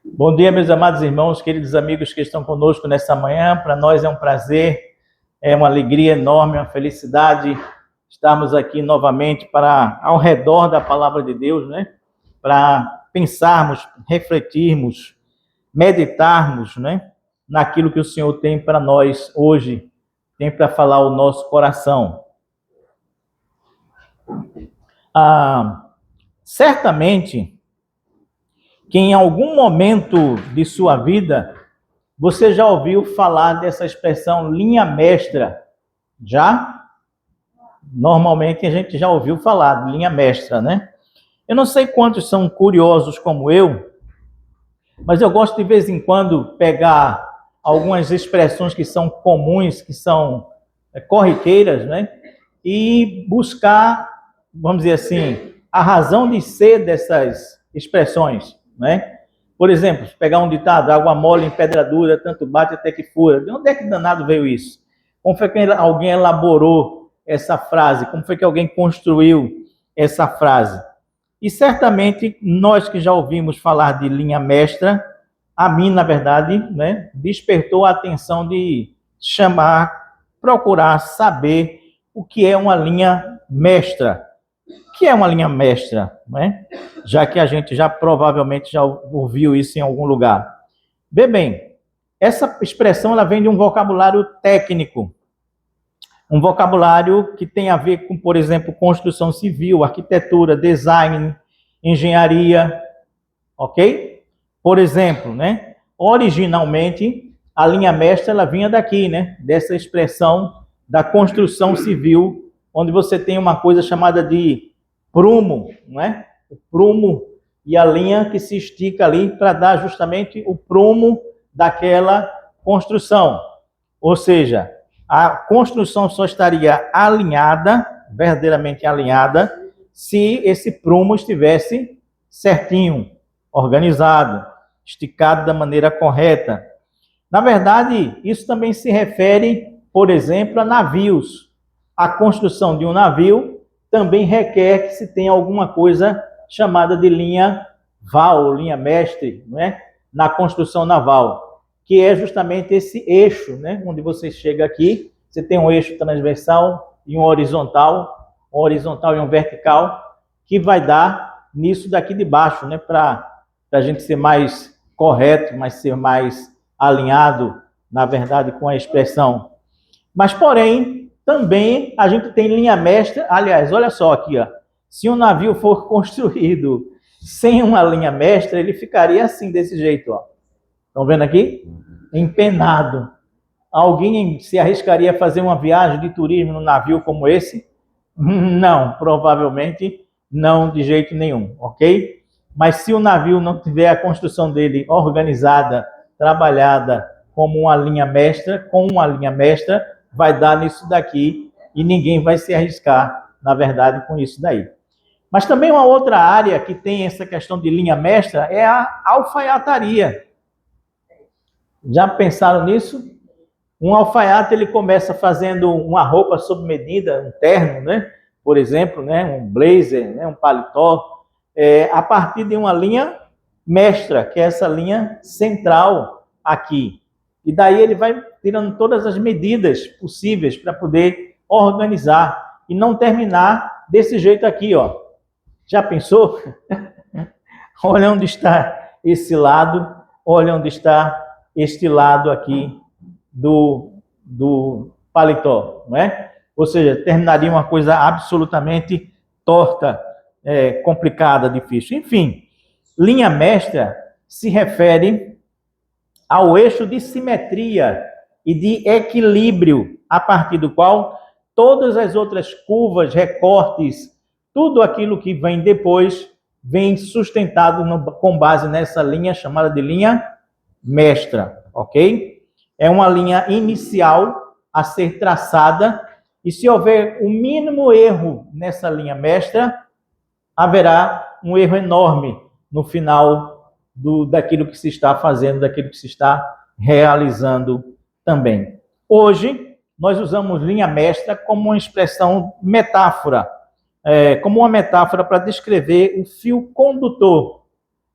Bom dia, meus amados irmãos, queridos amigos que estão conosco nessa manhã. Para nós é um prazer, é uma alegria enorme, uma felicidade estarmos aqui novamente ao redor da palavra de Deus, né? Para pensarmos, refletirmos, meditarmos, né? Naquilo que o Senhor tem para nós hoje, tem para falar o nosso coração. Certamente que em algum momento de sua vida você já ouviu falar dessa expressão linha mestra? Já? Normalmente a gente já ouviu falar de linha mestra, né? Eu não sei quantos são curiosos como eu, mas eu gosto de vez em quando pegar algumas expressões que são comuns, que são corriqueiras, né? E buscar, vamos dizer assim, a razão de ser dessas expressões, né? Por exemplo, pegar um ditado, água mole em pedra dura, tanto bate até que fura. De onde é que danado veio isso? Como foi que alguém elaborou essa frase? Como foi que alguém construiu essa frase? E certamente nós que já ouvimos falar de linha mestra, a mim, na verdade, né, despertou a atenção de chamar, procurar saber o que é uma linha mestra. O que é uma linha mestra, né? Já que a gente já provavelmente já ouviu isso em algum lugar. Vê bem, essa expressão ela vem de um vocabulário técnico, um vocabulário que tem a ver com, por exemplo, construção civil, arquitetura, design, engenharia, ok? Por exemplo, né? Originalmente, a linha mestra ela vinha daqui, né? Dessa expressão da construção civil, onde você tem uma coisa chamada de prumo, não é? O prumo e a linha que se estica ali para dar justamente o prumo daquela construção. Ou seja, a construção só estaria alinhada, verdadeiramente alinhada, se esse prumo estivesse certinho, organizado, esticado da maneira correta. Na verdade, isso também se refere, por exemplo, a navios. A construção de um navio também requer que se tenha alguma coisa chamada de linha val, linha mestre, né? Na construção naval, que é justamente esse eixo, né? Onde você chega aqui, você tem um eixo transversal e um horizontal e um vertical, que vai dar nisso daqui de baixo, né? Para a gente ser mais correto, mas ser mais alinhado, na verdade, com a expressão. Mas, porém, também a gente tem linha mestra. Aliás, olha só aqui, ó. Se um navio for construído sem uma linha mestra, ele ficaria assim, desse jeito, ó. Estão vendo aqui? Empenado. Alguém se arriscaria a fazer uma viagem de turismo num navio como esse? Não, provavelmente não, de jeito nenhum, ok? Mas se o navio não tiver a construção dele organizada, trabalhada como uma linha mestra, com uma linha mestra, vai dar nisso daqui e ninguém vai se arriscar, na verdade, com isso daí. Mas também uma outra área que tem essa questão de linha mestra é a alfaiataria. Já pensaram nisso? Um alfaiate ele começa fazendo uma roupa sob medida, um terno, né? Por exemplo, né? Um blazer, né? Um paletó, a partir de uma linha mestra, que é essa linha central aqui. E daí ele vai tirando todas as medidas possíveis para poder organizar e não terminar desse jeito aqui, ó. Já pensou? Olha onde está esse lado, olha onde está este lado aqui do paletó, não é? Ou seja, terminaria uma coisa absolutamente torta, complicada, difícil. Enfim, linha mestra se refere ao eixo de simetria e de equilíbrio, a partir do qual todas as outras curvas, recortes, tudo aquilo que vem depois, vem sustentado com base nessa linha chamada de linha mestra, ok? É uma linha inicial a ser traçada, e se houver o mínimo erro nessa linha mestra, haverá um erro enorme no final daquilo que se está fazendo, daquilo que se está realizando também. Hoje, nós usamos linha mestra como uma expressão metáfora, como uma metáfora para descrever o fio condutor,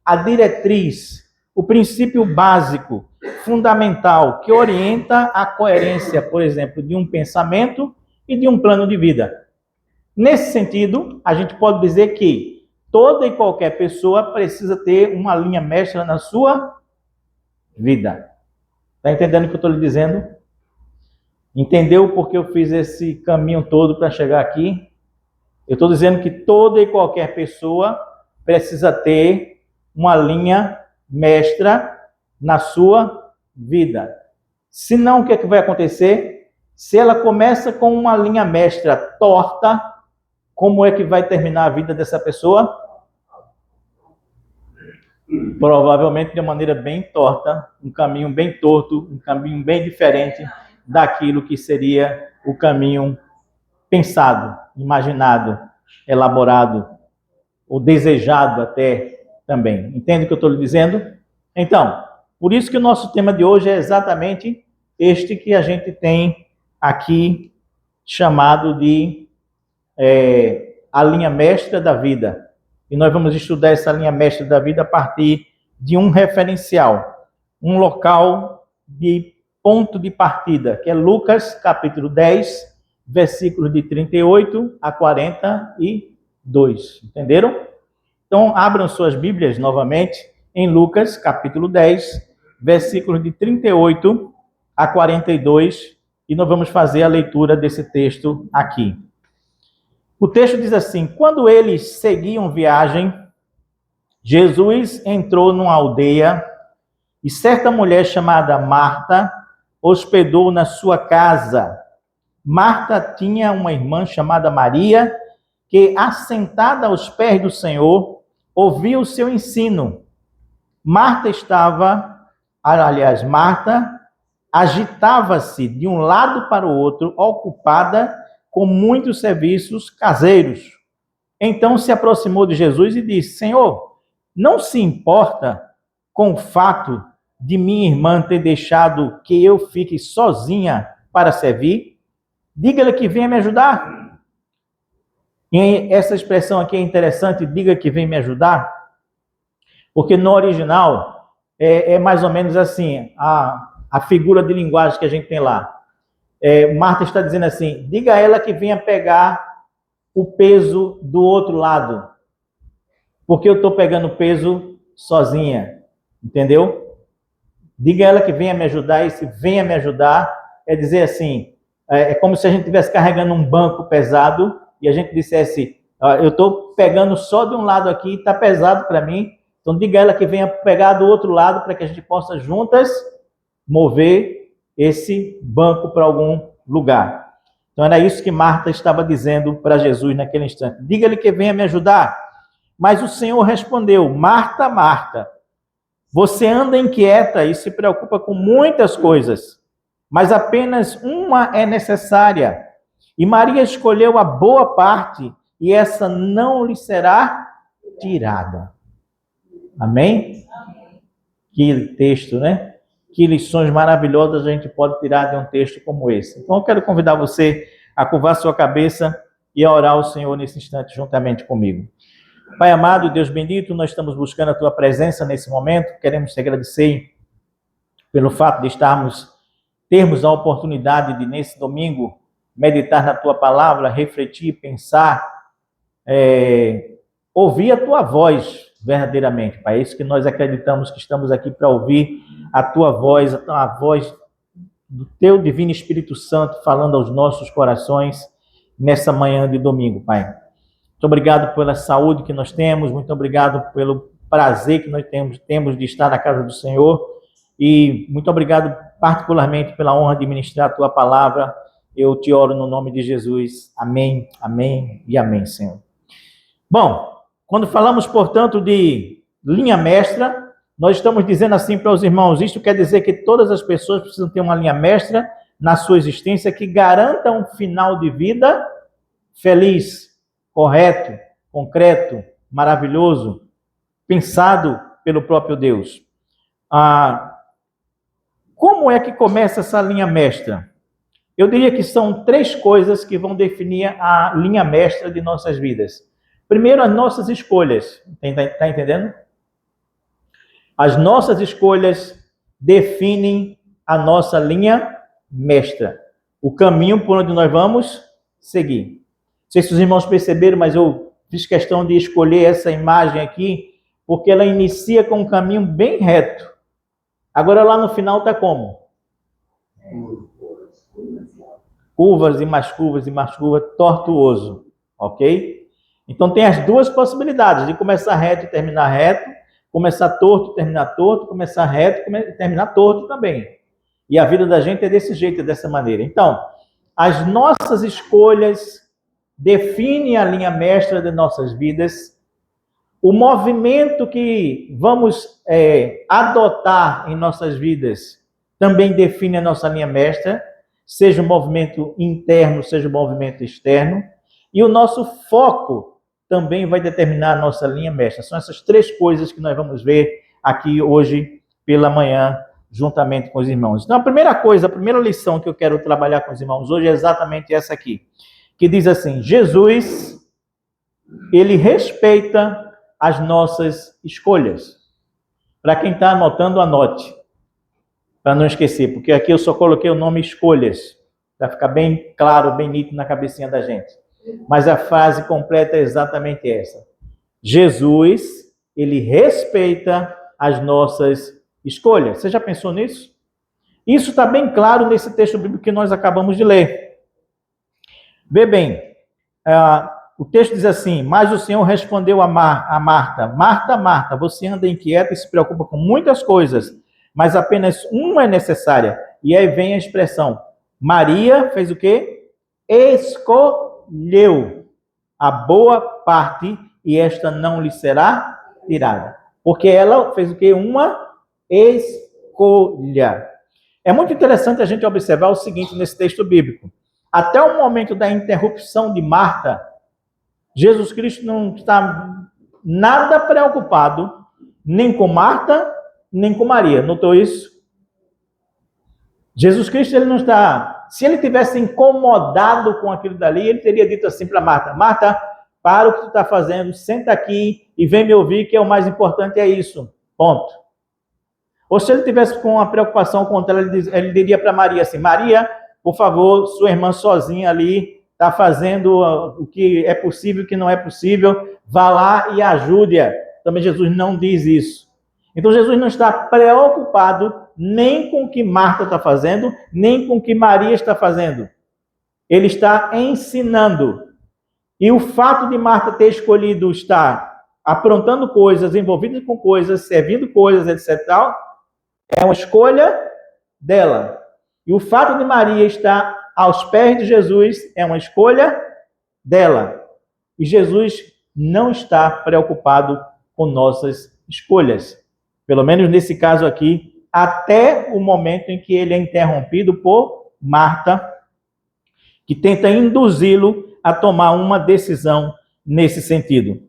a diretriz, o princípio básico, fundamental, que orienta a coerência, por exemplo, de um pensamento e de um plano de vida. Nesse sentido, a gente pode dizer que toda e qualquer pessoa precisa ter uma linha mestra na sua vida. Está entendendo o que eu estou lhe dizendo? Entendeu por que eu fiz esse caminho todo para chegar aqui? Eu estou dizendo que toda e qualquer pessoa precisa ter uma linha mestra na sua vida. Senão, o que é que vai acontecer? Se ela começa com uma linha mestra torta, como é que vai terminar a vida dessa pessoa? Provavelmente de uma maneira bem torta, um caminho bem torto, um caminho bem diferente daquilo que seria o caminho pensado, imaginado, elaborado, ou desejado até também. Entende o que eu estou lhe dizendo? Então, por isso que o nosso tema de hoje é exatamente este que a gente tem aqui chamado de a linha mestra da vida. E nós vamos estudar essa linha mestra da vida a partir de um referencial, um local de ponto de partida, que é Lucas, capítulo 10, versículos de 38 a 42. Entenderam? Então, abram suas Bíblias novamente em Lucas, capítulo 10, versículos de 38 a 42, e nós vamos fazer a leitura desse texto aqui. O texto diz assim: quando eles seguiam viagem, Jesus entrou numa aldeia e certa mulher chamada Marta hospedou na sua casa. Marta tinha uma irmã chamada Maria, que, assentada aos pés do Senhor, ouvia o seu ensino. Marta agitava-se de um lado para o outro, ocupada com muitos serviços caseiros. Então se aproximou de Jesus e disse: Senhor, não se importa com o fato de minha irmã ter deixado que eu fique sozinha para servir? Diga-lhe que venha me ajudar. E essa expressão aqui é interessante, diga que vem me ajudar, porque no original é mais ou menos assim, a figura de linguagem que a gente tem lá. Marta está dizendo assim: diga a ela que venha pegar o peso do outro lado, porque eu estou pegando o peso sozinha, entendeu? Diga a ela que venha me ajudar. Esse venha me ajudar é dizer assim, é como se a gente estivesse carregando um banco pesado e a gente dissesse: eu estou pegando só de um lado aqui, está pesado para mim, então diga a ela que venha pegar do outro lado para que a gente possa juntas mover esse banco para algum lugar. Então era isso que Marta estava dizendo para Jesus naquele instante: diga-lhe que venha me ajudar. Mas o Senhor respondeu: Marta, Marta, você anda inquieta e se preocupa com muitas coisas, mas apenas uma é necessária. E Maria escolheu a boa parte, e essa não lhe será tirada. Amém? Que texto, né? Que lições maravilhosas a gente pode tirar de um texto como esse. Então eu quero convidar você a curvar sua cabeça e a orar ao Senhor nesse instante juntamente comigo. Pai amado, Deus bendito, nós estamos buscando a Tua presença nesse momento. Queremos te agradecer pelo fato de termos a oportunidade de, nesse domingo, meditar na Tua palavra, refletir, pensar, ouvir a Tua voz verdadeiramente, Pai. É isso que nós acreditamos que estamos aqui para ouvir, a Tua voz, a voz do Teu Divino Espírito Santo falando aos nossos corações nessa manhã de domingo, Pai. Muito obrigado pela saúde que nós temos, muito obrigado pelo prazer que nós temos de estar na casa do Senhor e muito obrigado particularmente pela honra de ministrar a Tua palavra. Eu te oro no nome de Jesus. Amém, amém e amém, Senhor. Bom, quando falamos, portanto, de linha mestra, nós estamos dizendo assim para os irmãos: isto quer dizer que todas as pessoas precisam ter uma linha mestra na sua existência que garanta um final de vida feliz, correto, concreto, maravilhoso, pensado pelo próprio Deus. Como é que começa essa linha mestra? Eu diria que são 3 coisas que vão definir a linha mestra de nossas vidas. Primeiro, as nossas escolhas. Está entendendo? As nossas escolhas definem a nossa linha mestra, o caminho por onde nós vamos seguir. Não sei se os irmãos perceberam, mas eu fiz questão de escolher essa imagem aqui, porque ela inicia com um caminho bem reto. Agora lá no final está como? Curvas e mais curvas e mais curvas, tortuoso, ok? Então tem as duas possibilidades, de começar reto e terminar reto, começar torto e terminar torto, começar reto e terminar torto também. E a vida da gente é desse jeito, dessa maneira. Então, as nossas escolhas definem a linha mestra de nossas vidas. O movimento que vamos adotar em nossas vidas também define a nossa linha mestra, seja o movimento interno, seja o movimento externo. E o nosso foco também vai determinar a nossa linha mestra. São essas três coisas que nós vamos ver aqui hoje pela manhã, juntamente com os irmãos. Então, a primeira coisa, a primeira lição que eu quero trabalhar com os irmãos hoje é exatamente essa aqui, que diz assim: Jesus, ele respeita as nossas escolhas. Para quem está anotando, anote, para não esquecer, porque aqui eu só coloquei o nome escolhas, para ficar bem claro, bem nítido na cabecinha da gente. Mas a frase completa é exatamente essa: Jesus, ele respeita as nossas escolhas. Você já pensou nisso? Isso está bem claro nesse texto bíblico que nós acabamos de ler. Vê bem, o texto diz assim: mas o Senhor respondeu a Marta: Marta, Marta, você anda inquieta e se preocupa com muitas coisas, mas apenas uma é necessária. E aí vem a expressão: Maria fez o quê? Escolheu a boa parte, e esta não lhe será tirada. Porque ela fez o quê? Uma escolha. É muito interessante a gente observar o seguinte nesse texto bíblico. Até o momento da interrupção de Marta, Jesus Cristo não está nada preocupado, nem com Marta, nem com Maria. Notou isso? Jesus Cristo, ele não está... Se ele tivesse incomodado com aquilo dali, ele teria dito assim para Marta: Marta, para o que tu está fazendo, senta aqui e vem me ouvir, que é o mais importante, é isso. Ponto. Ou se ele tivesse com uma preocupação contra ela, ele diria para Maria assim: Maria, por favor, sua irmã sozinha ali está fazendo o que é possível e o que não é possível, vá lá e ajude-a. Também Jesus não diz isso. Então Jesus não está preocupado nem com o que Marta está fazendo, nem com o que Maria está fazendo. Ele está ensinando. E o fato de Marta ter escolhido estar aprontando coisas, envolvida com coisas, servindo coisas, etc., é uma escolha dela. E o fato de Maria estar aos pés de Jesus é uma escolha dela. E Jesus não está preocupado com nossas escolhas. Pelo menos nesse caso aqui, até o momento em que ele é interrompido por Marta, que tenta induzi-lo a tomar uma decisão nesse sentido.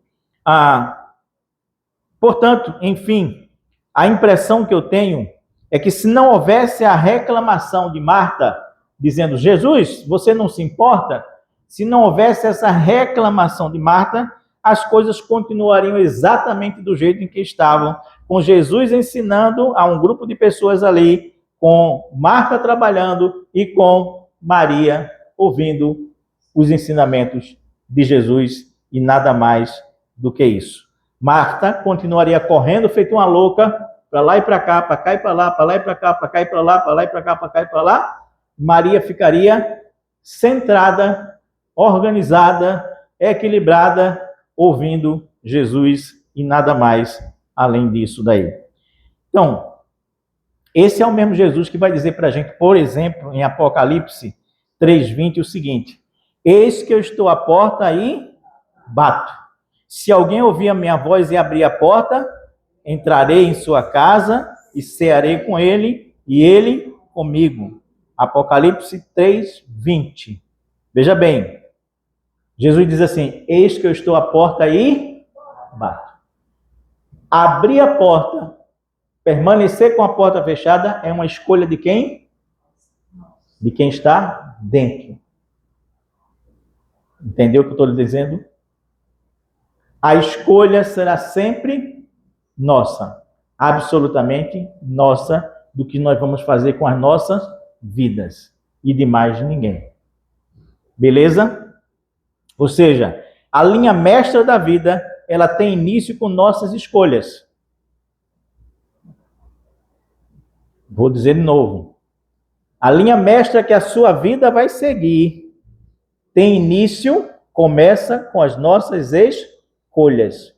Portanto, enfim, a impressão que eu tenho é que se não houvesse a reclamação de Marta, dizendo: Jesus, você não se importa? Se não houvesse essa reclamação de Marta, as coisas continuariam exatamente do jeito em que estavam, com Jesus ensinando a um grupo de pessoas ali, com Marta trabalhando e com Maria ouvindo os ensinamentos de Jesus e nada mais do que isso. Marta continuaria correndo feito uma louca, para lá e para cá, para cá e para lá, para lá e para cá, para cá e para lá, para lá e para cá, para cá e para lá. Maria ficaria centrada, organizada, equilibrada, ouvindo Jesus e nada mais além disso daí. Então, esse é o mesmo Jesus que vai dizer para a gente, por exemplo, em Apocalipse 3:20, o seguinte: eis que eu estou à porta e bato. Se alguém ouvir a minha voz e abrir a porta, entrarei em sua casa e cearei com ele e ele comigo. Apocalipse 3:20. Veja bem, Jesus diz assim: eis que eu estou à porta e bato. Abrir a porta, permanecer com a porta fechada, é uma escolha de quem? De quem está dentro. Entendeu o que eu estou lhe dizendo? A escolha será sempre nossa. absolutamente nossa, do que nós vamos fazer com as nossas vidas e de mais ninguém. Beleza? Ou seja, a linha mestra da vida, ela tem início com nossas escolhas. Vou dizer de novo. A linha mestra que a sua vida vai seguir tem início, começa com as nossas escolhas.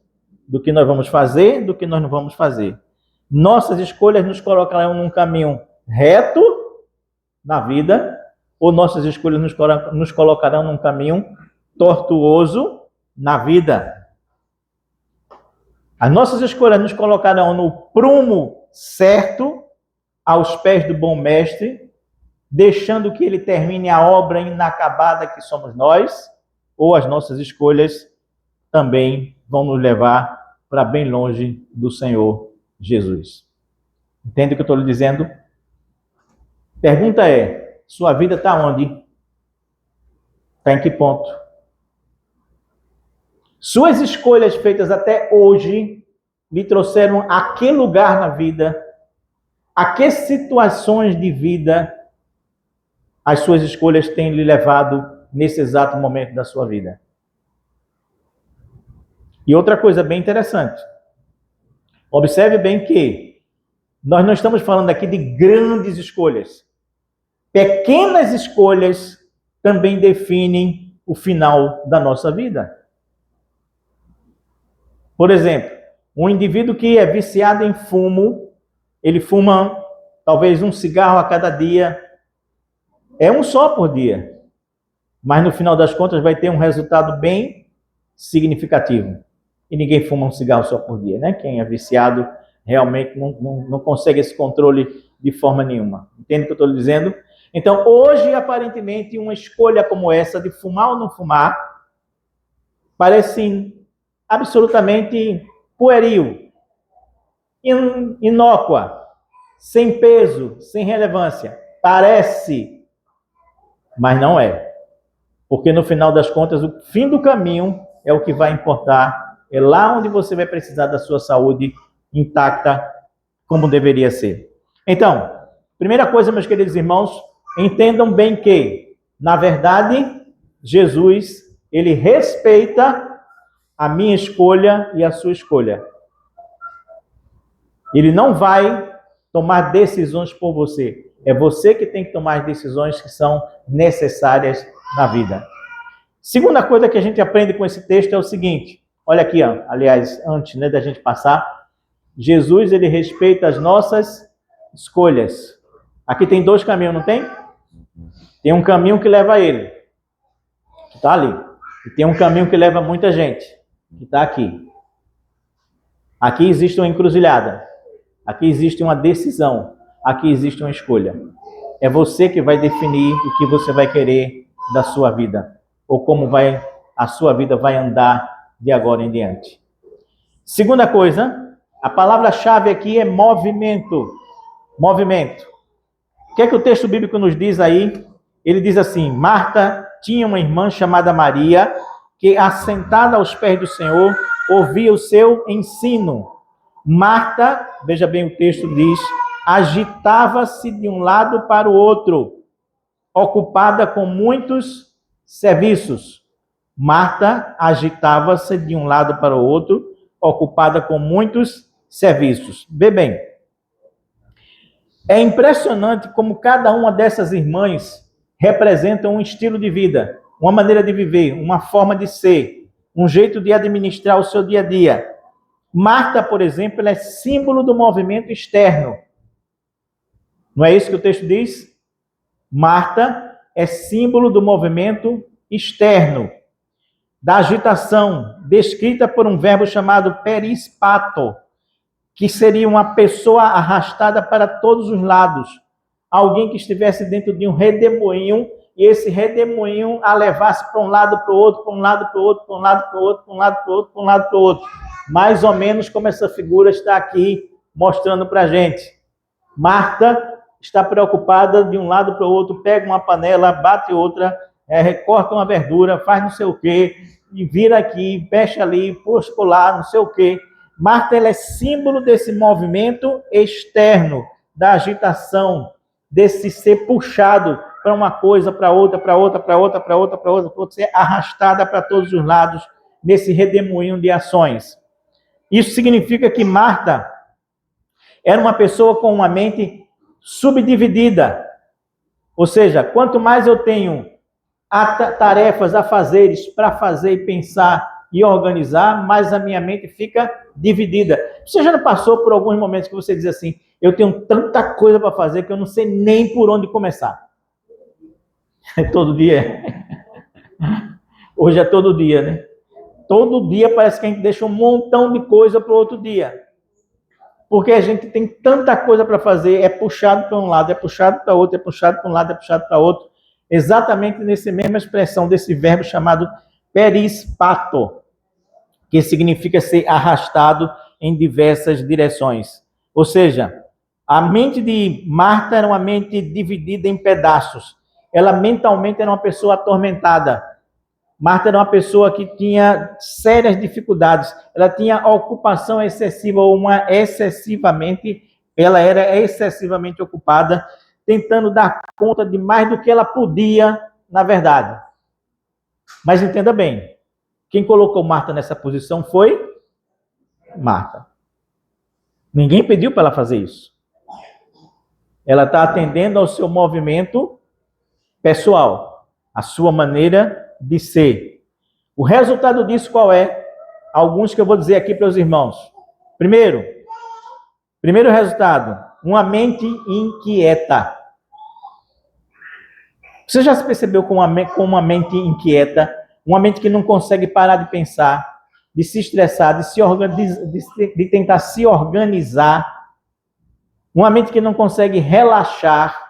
Do que nós vamos fazer, do que nós não vamos fazer. Nossas escolhas nos colocarão num caminho reto na vida, ou nossas escolhas nos colocarão num caminho tortuoso na vida. As nossas escolhas nos colocarão no prumo certo, aos pés do bom mestre, deixando que ele termine a obra inacabada que somos nós, ou as nossas escolhas também vão nos levar para bem longe do Senhor Jesus. Entende o que eu estou lhe dizendo? Pergunta é, sua vida está onde? Está em que ponto? Suas escolhas feitas até hoje lhe trouxeram a que lugar na vida? A que situações de vida as suas escolhas têm lhe levado nesse exato momento da sua vida? E outra coisa bem interessante. Observe bem que nós não estamos falando aqui de grandes escolhas. Pequenas escolhas também definem o final da nossa vida. Por exemplo, um indivíduo que é viciado em fumo, ele fuma talvez um cigarro a cada dia, é um só por dia, mas no final das contas vai ter um resultado bem significativo. E ninguém fuma um cigarro só por dia, né? Quem é viciado realmente não consegue esse controle de forma nenhuma. Entende o que eu estou lhe dizendo? Então, hoje, aparentemente, uma escolha como essa de fumar ou não fumar parece absolutamente pueril, inócua, sem peso, sem relevância. Parece, mas não é. Porque no final das contas, o fim do caminho é o que vai importar. É lá onde você vai precisar da sua saúde intacta, como deveria ser. Então, primeira coisa, meus queridos irmãos, entendam bem que, na verdade, Jesus, ele respeita a minha escolha e a sua escolha. Ele não vai tomar decisões por você. É você que tem que tomar as decisões que são necessárias na vida. Segunda coisa que a gente aprende com esse texto é o seguinte. Olha aqui, ó, aliás, antes da gente passar, Jesus, ele respeita as nossas escolhas. Aqui tem dois caminhos, não tem? Tem um caminho que leva a ele, que está ali. E tem um caminho que leva muita gente, que está aqui. Aqui existe uma encruzilhada. Aqui existe uma decisão. Aqui existe uma escolha. É você que vai definir o que você vai querer da sua vida. Ou como a sua vida vai andar de agora em diante. Segunda coisa, a palavra-chave aqui é movimento. Movimento. O que é que o texto bíblico nos diz aí? Ele diz assim, Marta tinha uma irmã chamada Maria, que assentada aos pés do Senhor, ouvia o seu ensino. Marta, veja bem o texto diz, agitava-se de um lado para o outro, ocupada com muitos serviços. Marta agitava-se de um lado para o outro, ocupada com muitos serviços. Vê bem. É impressionante como cada uma dessas irmãs representa um estilo de vida, uma maneira de viver, uma forma de ser, um jeito de administrar o seu dia a dia. Marta, por exemplo, ela é símbolo do movimento externo. Não é isso que o texto diz? Marta é símbolo do movimento externo, da agitação, descrita por um verbo chamado perispato, que seria uma pessoa arrastada para todos os lados. Alguém que estivesse dentro de um redemoinho, e esse redemoinho a levasse para um lado, para o outro, para um lado, para o outro, para um lado, para o outro, para um lado, para o outro, para um lado, para o outro. Mais ou menos como essa figura está aqui mostrando para a gente. Marta está preocupada de um lado para o outro, pega uma panela, bate outra, recorta uma verdura, faz não sei o quê, e vira aqui, fecha ali, puxa lá, não sei o quê. Marta, ela é símbolo desse movimento externo, da agitação, desse ser puxado para uma coisa, para outra, para outra, para outra, para outra, para outra, para outra, ser arrastada para todos os lados nesse redemoinho de ações. Isso significa que Marta era uma pessoa com uma mente subdividida. Ou seja, quanto mais eu tenho tarefas, afazeres para fazer e pensar e organizar, mais a minha mente fica dividida. Você já não passou por alguns momentos que você diz assim, eu tenho tanta coisa para fazer que eu não sei nem por onde começar. Todo dia. Hoje é todo dia, né? Todo dia parece que a gente deixa um montão de coisa para o outro dia. Porque a gente tem tanta coisa para fazer, é puxado para um lado, é puxado para outro, é puxado para um lado, é puxado para outro. Exatamente nessa mesma expressão desse verbo chamado perispato, que significa ser arrastado em diversas direções. Ou seja, a mente de Marta era uma mente dividida em pedaços. Ela mentalmente era uma pessoa atormentada. Marta era uma pessoa que tinha sérias dificuldades. Ela tinha ocupação excessiva, ela era excessivamente ocupada, tentando dar conta de mais do que ela podia, na verdade. Mas entenda bem, quem colocou Marta nessa posição foi Marta. Ninguém pediu para ela fazer isso. Ela está atendendo ao seu movimento pessoal, a sua maneira de ser. O resultado disso qual é? Alguns que eu vou dizer aqui para os irmãos. Primeiro resultado, uma mente inquieta. Você já se percebeu com uma mente inquieta, uma mente que não consegue parar de pensar, de se estressar, de tentar se organizar, uma mente que não consegue relaxar.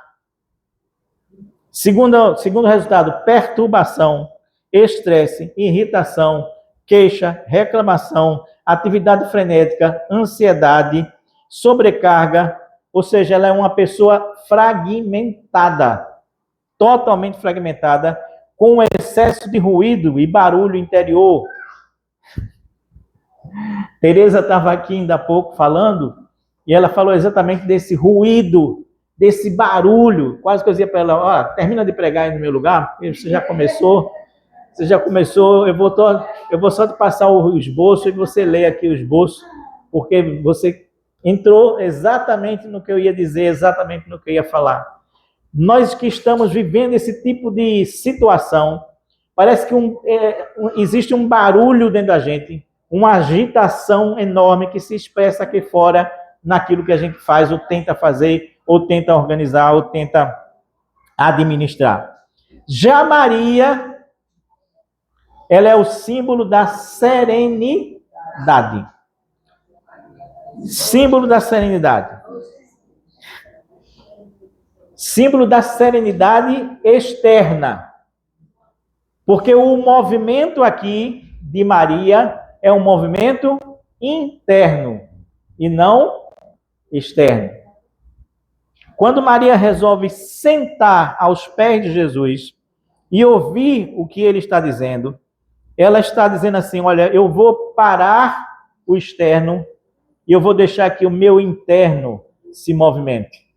Segundo resultado, perturbação, estresse, irritação, queixa, reclamação, atividade frenética, ansiedade, sobrecarga, ou seja, ela é uma pessoa fragmentada, totalmente fragmentada, com um excesso de ruído e barulho interior. Tereza estava aqui ainda há pouco falando, e ela falou exatamente desse ruído, desse barulho. Quase que eu dizia para ela, termina de pregar aí no meu lugar, você já começou, eu vou só te passar o esboço e você lê aqui o esboço, porque você entrou exatamente no que eu ia dizer, exatamente no que eu ia falar. Nós que estamos vivendo esse tipo de situação, parece que existe um barulho dentro da gente, uma agitação enorme que se expressa aqui fora naquilo que a gente faz, ou tenta fazer, ou tenta organizar, ou tenta administrar. Já Maria, ela é o símbolo da serenidade. Símbolo da serenidade. Símbolo da serenidade externa. Porque o movimento aqui de Maria é um movimento interno e não externo. Quando Maria resolve sentar aos pés de Jesus e ouvir o que ele está dizendo, ela está dizendo assim, olha, eu vou parar o externo e eu vou deixar que o meu interno se movimente.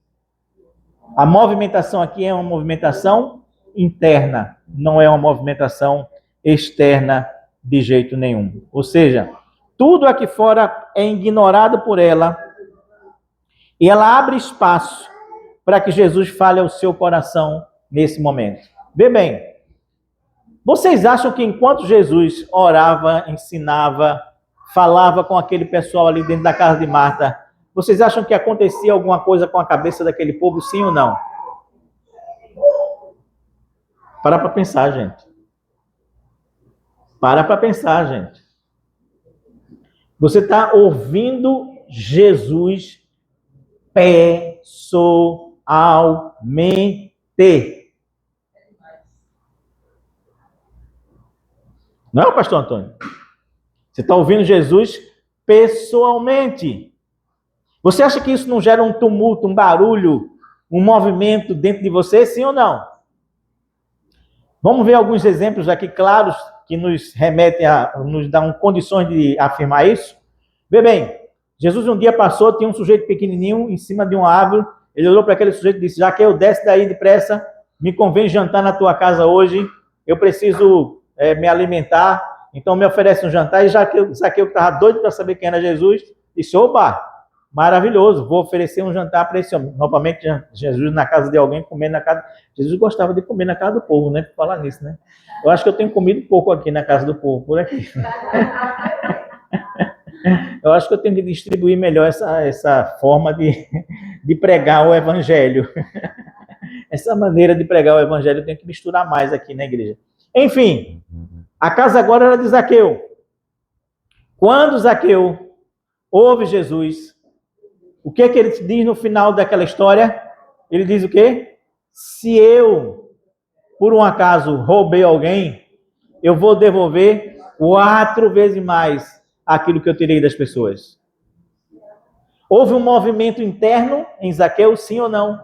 A movimentação aqui é uma movimentação interna, não é uma movimentação externa de jeito nenhum. Ou seja, tudo aqui fora é ignorado por ela e ela abre espaço para que Jesus fale ao seu coração nesse momento. Vê bem, vocês acham que enquanto Jesus orava, ensinava, falava com aquele pessoal ali dentro da casa de Marta, vocês acham que acontecia alguma coisa com a cabeça daquele povo, sim ou não? Para pensar, gente. Para pensar, gente. Você está ouvindo Jesus pessoalmente. Não é, pastor Antônio? Você está ouvindo Jesus pessoalmente. Você acha que isso não gera um tumulto, um barulho, um movimento dentro de você, sim ou não? Vamos ver alguns exemplos aqui claros que nos remetem nos dão condições de afirmar isso. Vê bem, Jesus um dia passou, tinha um sujeito pequenininho em cima de uma árvore, ele olhou para aquele sujeito e disse, Zaqueu, desce daí depressa, me convém jantar na tua casa hoje, eu preciso me alimentar, então me oferece um jantar. E Zaqueu que estava doido para saber quem era Jesus, disse, oba, maravilhoso, vou oferecer um jantar para esse homem. Novamente, Jesus na casa de alguém, comendo na casa. Jesus gostava de comer na casa do povo, né? Por falar nisso, né? Eu acho que eu tenho comido pouco aqui na casa do povo, por aqui. Eu acho que eu tenho que distribuir melhor essa forma de pregar o evangelho. Essa maneira de pregar o evangelho eu tenho que misturar mais aqui na igreja. Enfim, a casa agora era de Zaqueu. Quando Zaqueu ouve Jesus, o que ele diz no final daquela história? Ele diz o quê? Se eu, por um acaso, roubei alguém, eu vou devolver 4 vezes mais aquilo que eu tirei das pessoas. Houve um movimento interno em Zaqueu, sim ou não?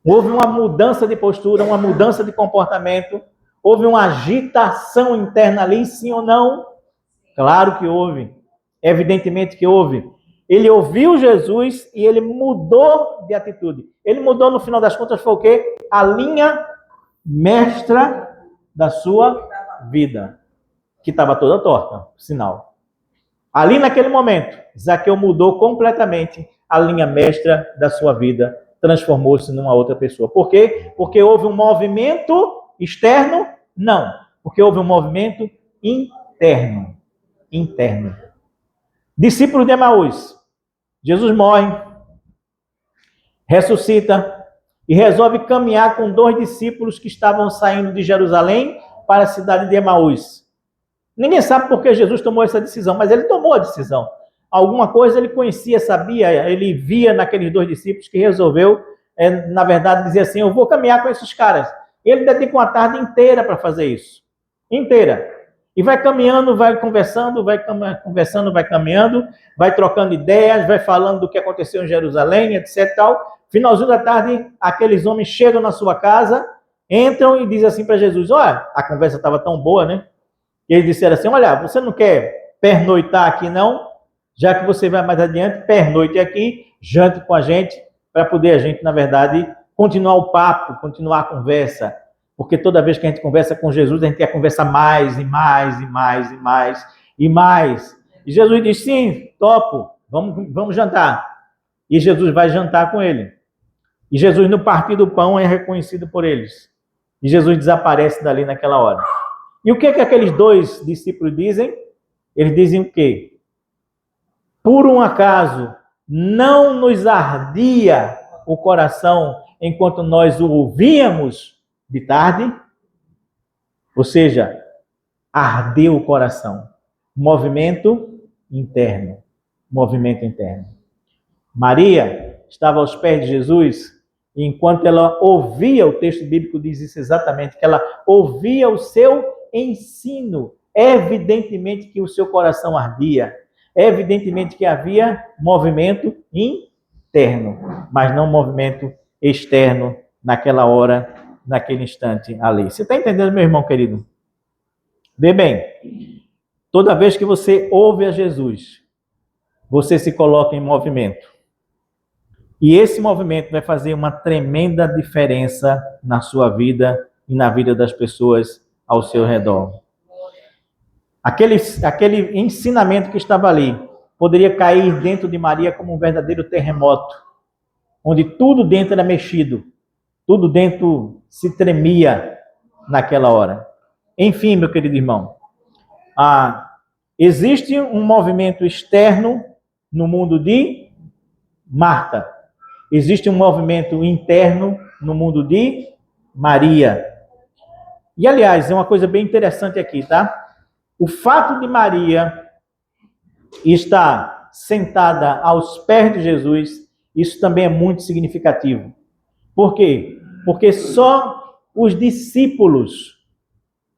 Houve uma mudança de postura, uma mudança de comportamento, houve uma agitação interna ali, sim ou não? Claro que houve, evidentemente que houve. Ele ouviu Jesus e ele mudou de atitude. Ele mudou, no final das contas, foi o quê? A linha mestra da sua vida, que estava toda torta, por sinal. Ali naquele momento, Zaqueu mudou completamente a linha mestra da sua vida, transformou-se numa outra pessoa. Por quê? Porque houve um movimento externo? Não. Porque houve um movimento interno. Interno. Discípulos de Emaús. Jesus morre, ressuscita e resolve caminhar com 2 discípulos que estavam saindo de Jerusalém para a cidade de Emaús. Ninguém sabe por que Jesus tomou essa decisão, mas ele tomou a decisão. Alguma coisa ele conhecia, sabia, ele via naqueles 2 discípulos que resolveu, na verdade, dizer assim, eu vou caminhar com esses caras. Ele dedica uma tarde inteira para fazer isso. Inteira. E vai caminhando, vai conversando, vai caminhando, vai trocando ideias, vai falando do que aconteceu em Jerusalém, etc. Tal. Finalzinho da tarde, aqueles homens chegam na sua casa, entram e dizem assim para Jesus, olha, a conversa estava tão boa, né? E eles disseram assim, olha, você não quer pernoitar aqui não? Já que você vai mais adiante, pernoite aqui, jante com a gente, para poder a gente, na verdade, continuar o papo, continuar a conversa. Porque toda vez que a gente conversa com Jesus, a gente quer conversar mais e mais e mais e mais e mais. E Jesus diz, sim, topo, vamos jantar. E Jesus vai jantar com ele. E Jesus, no partir do pão, é reconhecido por eles. E Jesus desaparece dali naquela hora. E o que aqueles 2 discípulos dizem? Eles dizem o quê? Por um acaso, não nos ardia o coração enquanto nós o ouvíamos de tarde? Ou seja, ardeu o coração. Movimento interno. Movimento interno. Maria estava aos pés de Jesus e enquanto ela ouvia, o texto bíblico diz isso exatamente, que ela ouvia o seu ensino. Evidentemente que o seu coração ardia. Evidentemente que havia movimento interno, mas não movimento externo naquela hora, naquele instante ali. Você está entendendo, meu irmão querido? Vê bem, toda vez que você ouve a Jesus, você se coloca em movimento. E esse movimento vai fazer uma tremenda diferença na sua vida e na vida das pessoas ao seu redor. Aquele ensinamento que estava ali poderia cair dentro de Maria como um verdadeiro terremoto, onde tudo dentro era mexido, tudo dentro se tremia naquela hora. Enfim, meu querido irmão, existe um movimento externo no mundo de Marta. Existe um movimento interno no mundo de Maria. E, aliás, é uma coisa bem interessante aqui, tá? O fato de Maria estar sentada aos pés de Jesus, isso também é muito significativo. Por quê? Porque só os discípulos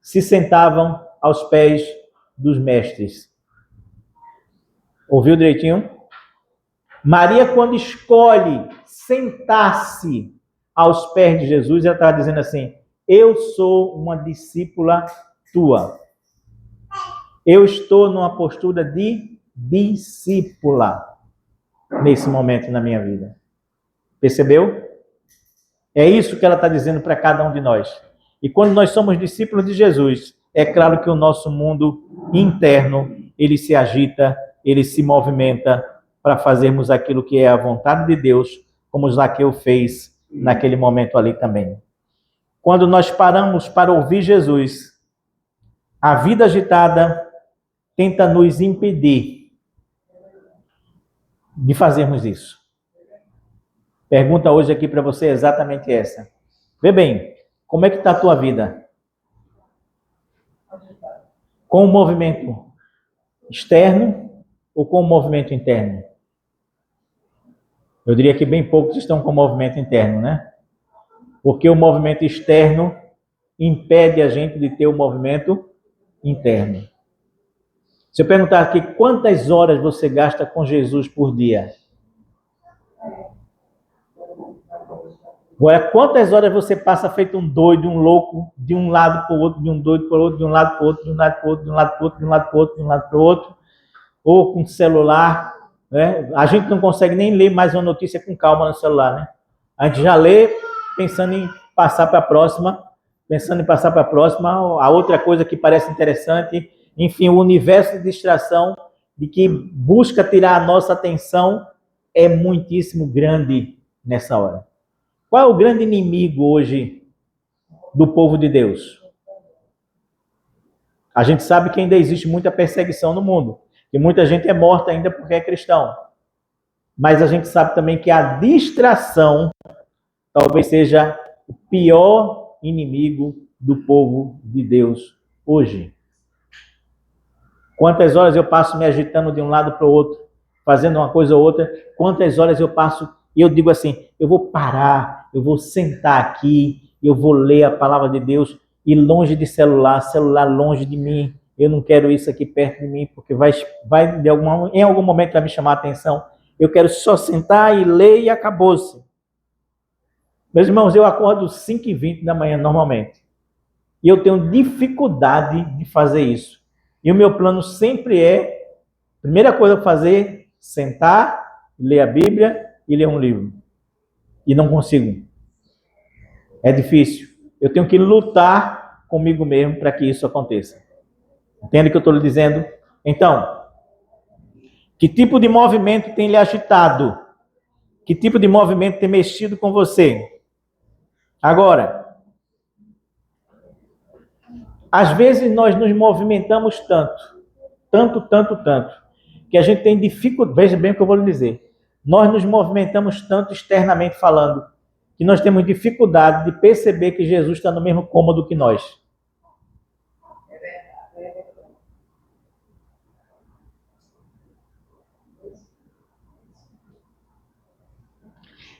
se sentavam aos pés dos mestres. Ouviu direitinho? Maria, quando escolhe sentar-se aos pés de Jesus, ela está dizendo assim, eu sou uma discípula tua. Eu estou numa postura de discípula nesse momento na minha vida. Percebeu? É isso que ela está dizendo para cada um de nós. E quando nós somos discípulos de Jesus, é claro que o nosso mundo interno, ele se agita, ele se movimenta para fazermos aquilo que é a vontade de Deus, como Zaqueu fez naquele momento ali também. Quando nós paramos para ouvir Jesus, a vida agitada tenta nos impedir de fazermos isso. Pergunta hoje aqui para você é exatamente essa. Vê bem, como é que está a tua vida? Com o movimento externo ou com o movimento interno? Eu diria que bem poucos estão com o movimento interno, né? Porque o movimento externo impede a gente de ter o movimento interno. Se eu perguntar aqui quantas horas você gasta com Jesus por dia? Agora, quantas horas você passa feito um doido, um louco, de um lado para o outro, de um doido para o outro, de um lado para o outro, de um lado para o outro, de um lado para o outro, de um lado para o outro, de um lado para o outro, ou com celular, né? A gente não consegue nem ler mais uma notícia com calma no celular, né? A gente já lê pensando em passar para a próxima, a outra coisa que parece interessante, enfim, o universo de distração de que busca tirar a nossa atenção é muitíssimo grande nessa hora. Qual é o grande inimigo hoje do povo de Deus? A gente sabe que ainda existe muita perseguição no mundo, que muita gente é morta ainda porque é cristão. Mas a gente sabe também que a distração talvez seja o pior inimigo do povo de Deus hoje. Quantas horas eu passo me agitando de um lado para o outro, fazendo uma coisa ou outra? Quantas horas eu passo e eu digo assim, eu vou parar, eu vou sentar aqui, eu vou ler a palavra de Deus e longe de celular longe de mim. Eu não quero isso aqui perto de mim, porque em algum momento vai me chamar a atenção. Eu quero só sentar e ler e acabou-se. Meus irmãos, eu acordo 5h20 da manhã normalmente. E eu tenho dificuldade de fazer isso. E o meu plano sempre é, primeira coisa a fazer, sentar, ler a Bíblia e ler um livro. E não consigo. É difícil. Eu tenho que lutar comigo mesmo para que isso aconteça. Entende o que eu estou lhe dizendo? Então, que tipo de movimento tem lhe agitado? Que tipo de movimento tem mexido com você? Agora, às vezes nós nos movimentamos tanto, que a gente tem dificuldade, veja bem o que eu vou lhe dizer, nós nos movimentamos tanto externamente falando, que nós temos dificuldade de perceber que Jesus está no mesmo cômodo que nós.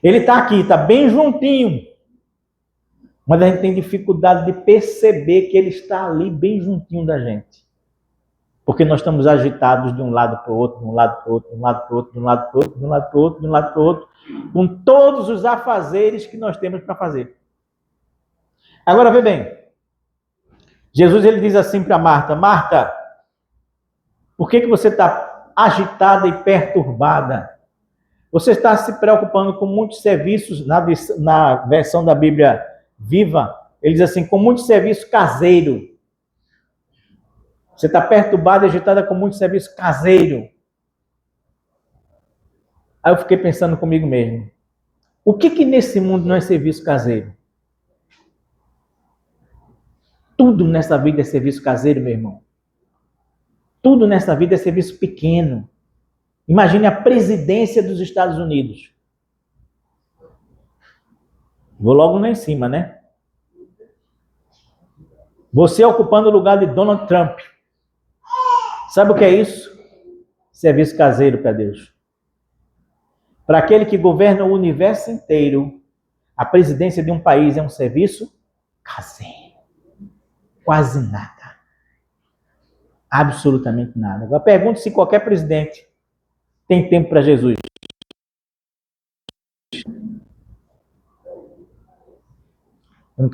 Ele está aqui, está bem juntinho, mas a gente tem dificuldade de perceber que ele está ali bem juntinho da gente. Porque nós estamos agitados de um lado para o outro, de um lado para o outro, de um lado para o outro, de um lado para o outro, de um lado para o outro, de um lado para o outro, com todos os afazeres que nós temos para fazer. Agora, vê bem. Jesus ele diz assim para Marta, Marta, por que você está agitada e perturbada? Você está se preocupando com muitos serviços, na versão da Bíblia Viva, ele diz assim, com muito serviço caseiro. Você está perturbada e agitada com muito serviço caseiro. Aí eu fiquei pensando comigo mesmo. O que nesse mundo não é serviço caseiro? Tudo nessa vida é serviço caseiro, meu irmão. Tudo nessa vida é serviço pequeno. Imagine a presidência dos Estados Unidos. Vou logo lá em cima, né? Você ocupando o lugar de Donald Trump. Sabe o que é isso? Serviço caseiro para Deus. Para aquele que governa o universo inteiro, a presidência de um país é um serviço caseiro. Quase nada. Absolutamente nada. Agora pergunto se qualquer presidente tem tempo para Jesus. Eu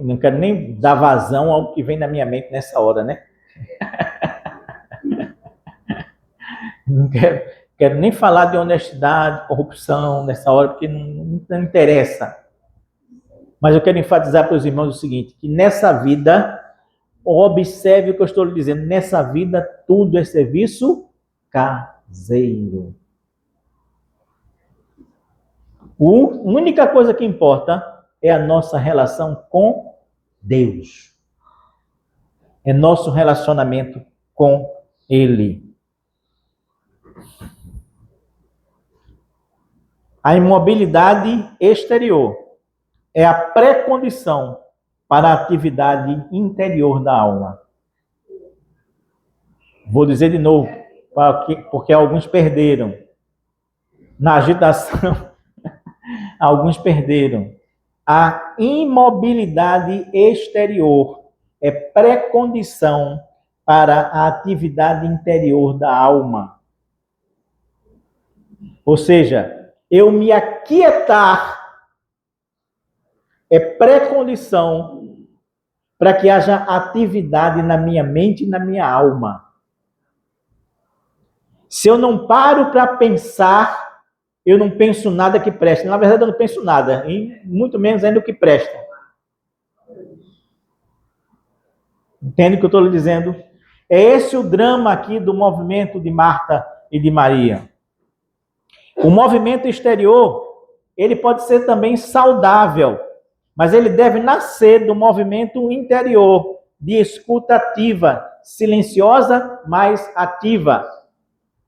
não quero nem dar vazão ao que vem na minha mente nessa hora, né? Não quero nem falar de honestidade, corrupção nessa hora, porque não interessa. Mas eu quero enfatizar para os irmãos o seguinte, que nessa vida, observe o que eu estou lhe dizendo, nessa vida tudo é serviço caseiro. A única coisa que importa é a nossa relação com Deus. É nosso relacionamento com Ele. A imobilidade exterior é a pré-condição para a atividade interior da alma. Vou dizer de novo, porque alguns perderam. Na agitação, alguns perderam. A imobilidade exterior é pré-condição para a atividade interior da alma. Ou seja, eu me aquietar é pré-condição para que haja atividade na minha mente e na minha alma. Se eu não paro para pensar, eu não penso nada que preste. Na verdade, eu não penso nada, e muito menos ainda o que presta. Entende o que eu estou lhe dizendo? É esse o drama aqui do movimento de Marta e de Maria. O movimento exterior, ele pode ser também saudável, mas ele deve nascer do movimento interior, de escuta ativa, silenciosa, mas ativa.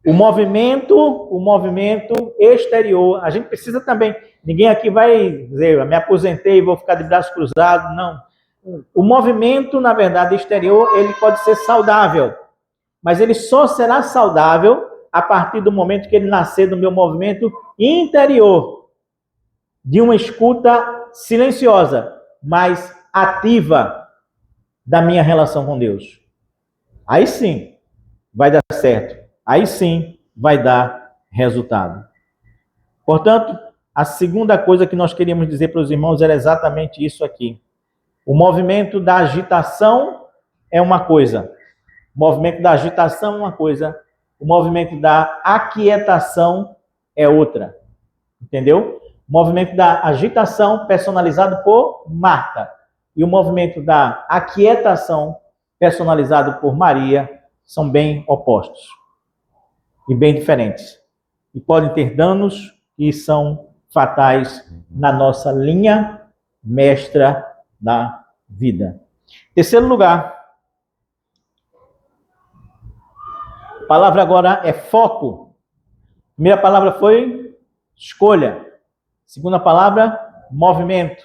O movimento exterior, a gente precisa também, ninguém aqui vai dizer, me aposentei e vou ficar de braços cruzados, não. O movimento, na verdade, exterior, ele pode ser saudável, mas ele só será saudável a partir do momento que ele nascer do meu movimento interior, de uma escuta silenciosa, mas ativa da minha relação com Deus. Aí sim vai dar certo. Aí sim vai dar resultado. Portanto, a segunda coisa que nós queríamos dizer para os irmãos era exatamente isso aqui. O movimento da agitação é uma coisa. O movimento da agitação é uma coisa. O movimento da aquietação é outra. Entendeu? O movimento da agitação personalizado por Marta e o movimento da aquietação personalizado por Maria são bem opostos e bem diferentes. E podem ter danos e são fatais na nossa linha mestra da vida. Terceiro lugar. A palavra agora é foco. A primeira palavra foi escolha. Segunda palavra, movimento.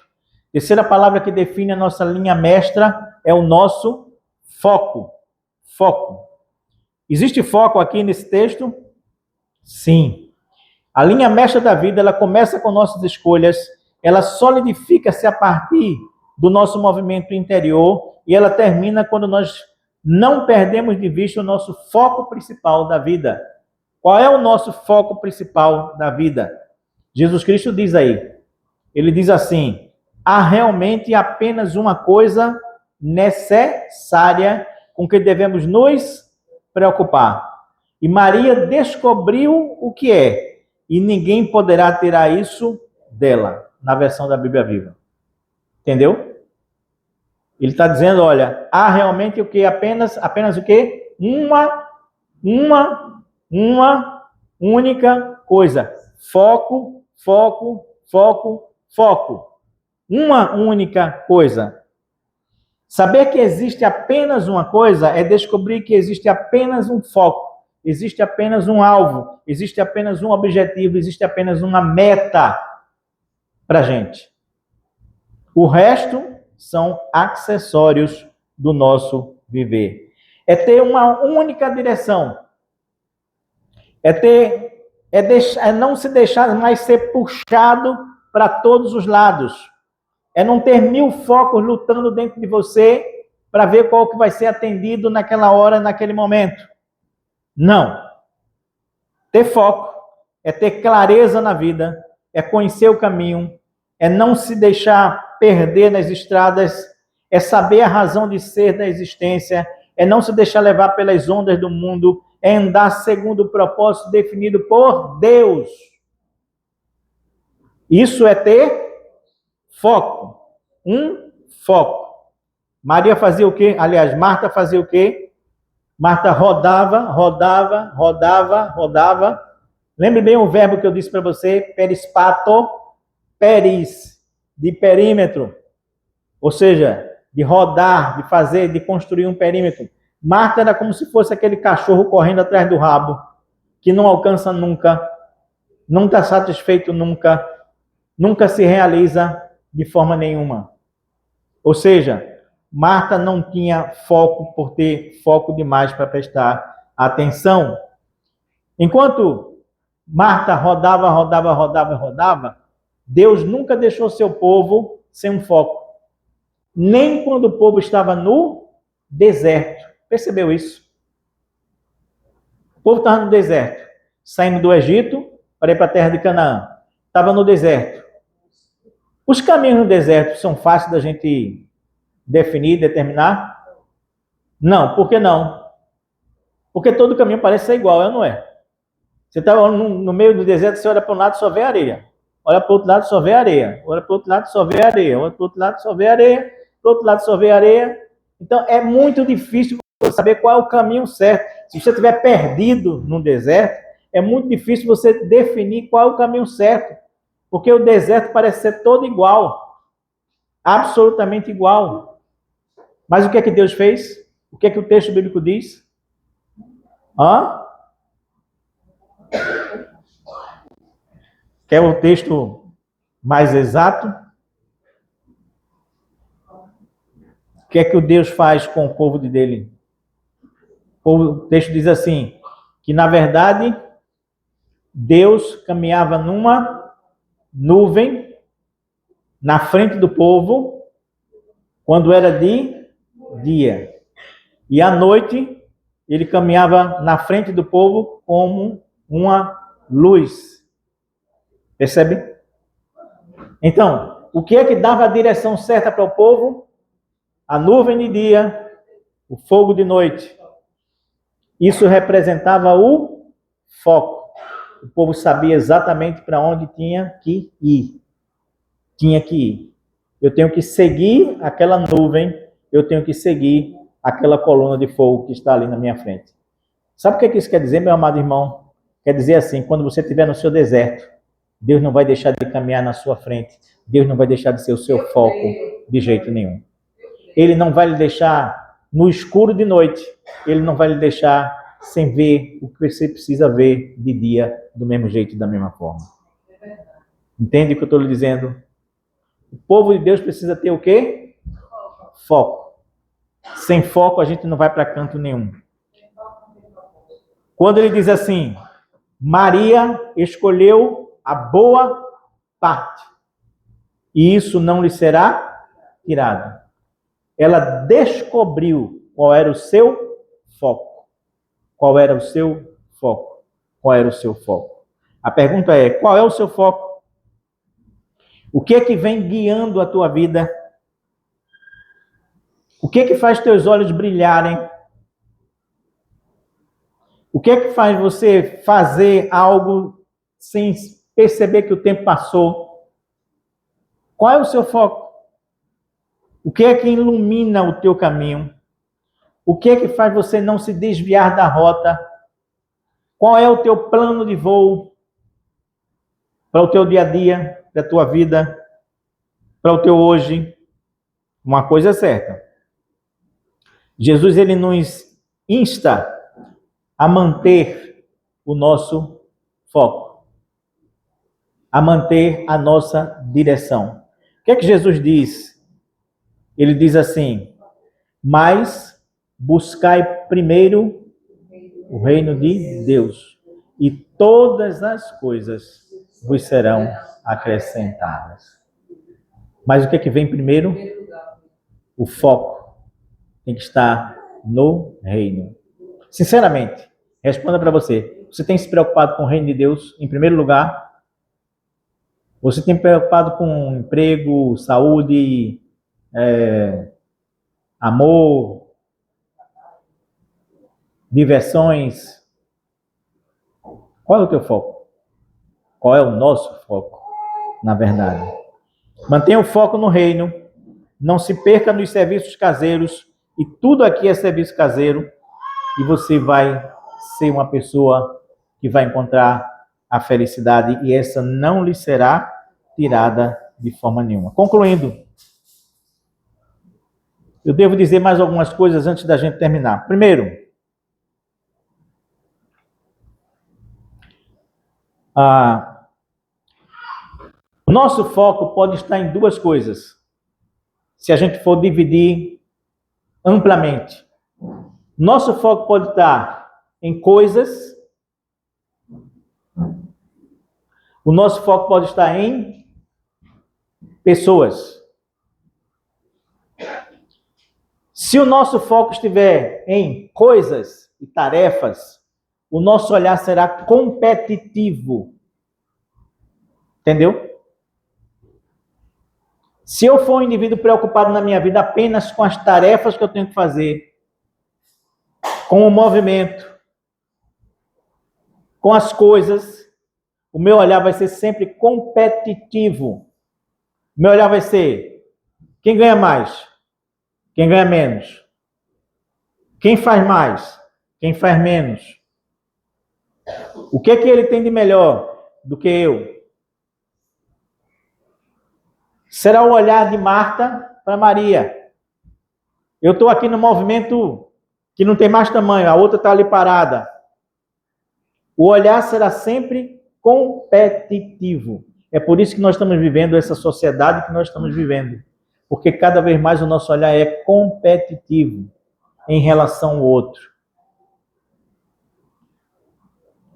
Terceira palavra que define a nossa linha mestra é o nosso foco. Foco. Existe foco aqui nesse texto? Sim. A linha mestra da vida, ela começa com nossas escolhas, ela solidifica-se a partir do nosso movimento interior e ela termina quando nós não perdemos de vista o nosso foco principal da vida. Qual é o nosso foco principal da vida? Jesus Cristo diz aí, ele diz assim, há realmente apenas uma coisa necessária com que devemos nos preocupar. E Maria descobriu o que é, e ninguém poderá tirar isso dela, na versão da Bíblia Viva. Entendeu? Ele está dizendo, olha, há realmente o que? Apenas o que? Uma única coisa. Foco, foco, foco, foco. Uma única coisa. Saber que existe apenas uma coisa é descobrir que existe apenas um foco. Existe apenas um alvo. Existe apenas um objetivo. Existe apenas uma meta para a gente. O resto são acessórios do nosso viver. É ter uma única direção. É não se deixar mais ser puxado para todos os lados. É não ter 1000 focos lutando dentro de você para ver qual que vai ser atendido naquela hora, naquele momento. Não. Ter foco é ter clareza na vida, é conhecer o caminho, é não se deixar perder nas estradas, é saber a razão de ser da existência, é não se deixar levar pelas ondas do mundo, é andar segundo o propósito definido por Deus. Isso é ter foco. Um foco. Maria fazia o quê? Aliás, Marta fazia o quê? Marta rodava. Lembre bem o verbo que eu disse para você, perispato, peris, de perímetro. Ou seja, de rodar, de fazer, de construir um perímetro. Marta era como se fosse aquele cachorro correndo atrás do rabo, que não alcança nunca, não está satisfeito nunca, nunca se realiza de forma nenhuma. Ou seja, Marta não tinha foco por ter foco demais para prestar atenção. Enquanto Marta rodava, Deus nunca deixou seu povo sem um foco. Nem quando o povo estava no deserto. Percebeu isso? O povo estava no deserto, saindo do Egito para ir para a terra de Canaã. Estava no deserto. Os caminhos no deserto são fáceis da gente definir, determinar? Não, por que não? Porque todo caminho parece ser igual, não é? Você está no meio do deserto, você olha para um lado, só vê areia. Olha para o outro lado, só vê areia. Olha para o outro lado, só vê areia. Olha para o outro lado, só vê areia. Para o outro lado, só vê areia. Então, é muito difícil você saber qual é o caminho certo. Se você estiver perdido no deserto, é muito difícil você definir qual é o caminho certo. Porque o deserto parece ser todo igual. Absolutamente igual. Mas o que é que Deus fez? O que é que o texto bíblico diz? Quer o texto mais exato? O que é que o Deus faz com o povo dele? O texto diz assim, que na verdade Deus caminhava numa nuvem na frente do povo quando era de dia. E à noite ele caminhava na frente do povo como uma luz. Percebe? Então, o que é que dava a direção certa para o povo? A nuvem de dia, o fogo de noite. Isso representava o foco. O povo sabia exatamente para onde tinha que ir. Tinha que ir. Eu tenho que seguir aquela nuvem, eu tenho que seguir aquela coluna de fogo que está ali na minha frente. Sabe o que isso quer dizer, meu amado irmão? Quer dizer assim, quando você estiver no seu deserto, Deus não vai deixar de caminhar na sua frente. Deus não vai deixar de ser o seu foco de jeito nenhum. Ele não vai lhe deixar no escuro de noite. Ele não vai lhe deixar sem ver o que você precisa ver de dia, do mesmo jeito e da mesma forma. Entende o que eu estou lhe dizendo? O povo de Deus precisa ter o quê? Foco. Sem foco a gente não vai para canto nenhum. Quando ele diz assim, Maria escolheu a boa parte, e isso não lhe será tirado. Ela descobriu qual era o seu foco. Qual era o seu foco? Qual era o seu foco? A pergunta é, qual é o seu foco? O que é que vem guiando a tua vida? O que é que faz teus olhos brilharem? O que é que faz você fazer algo sem perceber que o tempo passou? Qual é o seu foco? O que é que ilumina o teu caminho? O que é que faz você não se desviar da rota? Qual é o teu plano de voo para o teu dia a dia, para a tua vida, para o teu hoje? Uma coisa é certa. Jesus, ele nos insta a manter o nosso foco, a manter a nossa direção. O que é que Jesus diz? Ele diz assim, mas buscai primeiro o reino de Deus, e todas as coisas vos serão acrescentadas. Mas o que é que vem primeiro? O foco tem que estar no reino. Sinceramente, responda para você. Você tem se preocupado com o reino de Deus em primeiro lugar? Você tem se preocupado com emprego, saúde, amor, diversões, Qual é o teu foco? Qual é o nosso foco, na verdade? Mantenha o foco no reino, não se perca nos serviços caseiros, e tudo aqui é serviço caseiro, e você vai ser uma pessoa que vai encontrar a felicidade, e essa não lhe será tirada de forma nenhuma. Concluindo, eu devo dizer mais algumas coisas antes da gente terminar. Primeiro, o nosso foco pode estar em duas coisas, se a gente for dividir amplamente. Nosso foco pode estar em coisas, o nosso foco pode estar em pessoas. Se o nosso foco estiver em coisas e tarefas, o nosso olhar será competitivo. Entendeu? Se eu for um indivíduo preocupado na minha vida apenas com as tarefas que eu tenho que fazer, com o movimento, com as coisas, o meu olhar vai ser sempre competitivo. O meu olhar vai ser quem ganha mais, quem ganha menos, quem faz mais, quem faz menos. O que é que ele tem de melhor do que eu? Será o olhar de Marta para Maria. Eu estou aqui no movimento que não tem mais tamanho, a outra está ali parada. O olhar será sempre competitivo. É por isso que nós estamos vivendo essa sociedade que nós estamos vivendo. Porque cada vez mais o nosso olhar é competitivo em relação ao outro.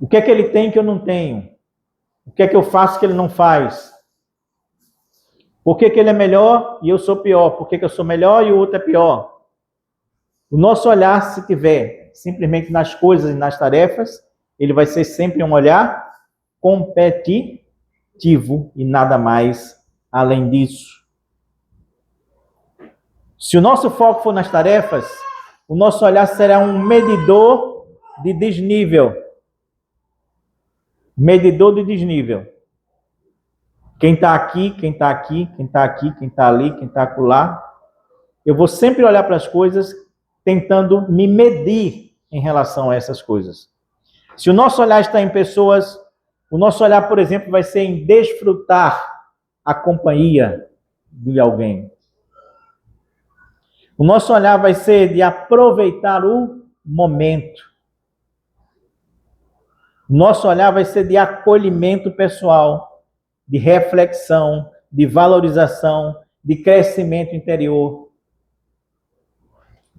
O que é que ele tem que eu não tenho? O que é que eu faço que ele não faz? Por que que ele é melhor e eu sou pior? Por que que eu sou melhor e o outro é pior? O nosso olhar, se tiver simplesmente nas coisas e nas tarefas, ele vai ser sempre um olhar competitivo e nada mais além disso. Se o nosso foco for nas tarefas, o nosso olhar será um medidor de desnível. Medidor de desnível. Quem está aqui, quem está aqui, quem está aqui, quem está ali, quem está acolá. Eu vou sempre olhar para as coisas tentando me medir em relação a essas coisas. Se o nosso olhar está em pessoas, o nosso olhar, por exemplo, vai ser em desfrutar a companhia de alguém. O nosso olhar vai ser de aproveitar o momento. O nosso olhar vai ser de acolhimento pessoal, de reflexão, de valorização, de crescimento interior.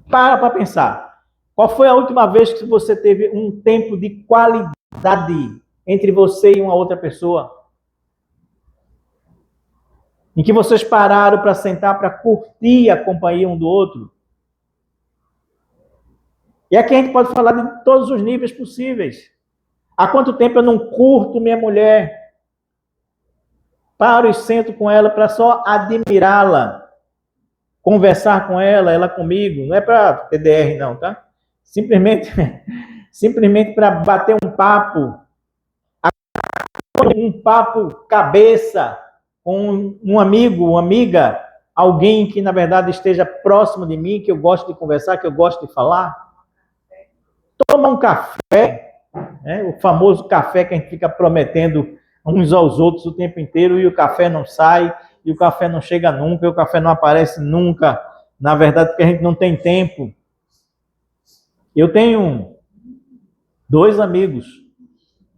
Para pensar. Qual foi a última vez que você teve um tempo de qualidade entre você e uma outra pessoa? Em que vocês pararam para sentar, para curtir a companhia um do outro? E aqui a gente pode falar de todos os níveis possíveis. Há quanto tempo eu não curto minha mulher? Paro e sento com ela para só admirá-la, conversar com ela, ela comigo. Não é para TDR não, tá? Simplesmente para bater um papo cabeça com um amigo, uma amiga, alguém que na verdade esteja próximo de mim, que eu gosto de conversar, que eu gosto de falar. Tomar um café, né? O famoso café que a gente fica prometendo uns aos outros o tempo inteiro e o café não sai, e o café não chega nunca, e o café não aparece nunca, na verdade porque a gente não tem tempo. Eu tenho 2 amigos,